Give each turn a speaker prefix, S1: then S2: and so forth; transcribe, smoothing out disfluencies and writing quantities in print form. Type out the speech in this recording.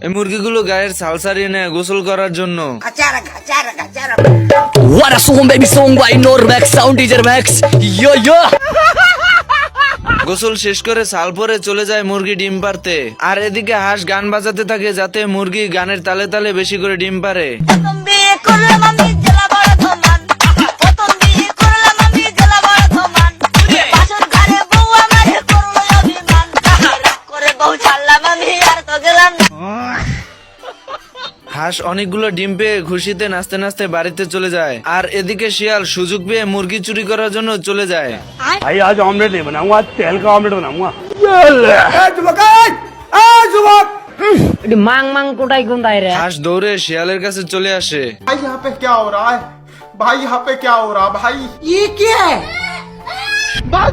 S1: এই মুরগিগুলো গায়ের ছাল ছাড়িয়ে নেয় গোসল করার জন্য।
S2: What a song baby song by Norvex sound DJ Max. Yo yo.
S1: গোসল শেষ করে ছাল পরে চলে যায় মুরগি ডিম পারতে। আর এদিকে হাঁস গান বাজাতে থাকে যাতে মুরগি গানের তালে তালে বেশি করে ডিম পারে। হাঁস অনেকগুলো ডিম পেয়ে খুশিতে নাচতে নাচতে বাড়িতে চলে যায়। আর এদিকে শিয়াল সুযোগ পেয়ে মুরগি চুরি করার জন্য চলে যায়।
S3: भाई आज ऑमलेट नहीं बनाऊंगा, आज तेल का ऑमलेट बनाऊंगा।
S4: मांग मांग कोटाई कोटाई रे।
S1: হাঁস দৌড়ে শিয়ালের কাছে চলে আসে।
S5: भाई यहाँ पे क्या हो रहा है? भाई यहाँ पे क्या हो रहा है भाई? ये क्या है? बस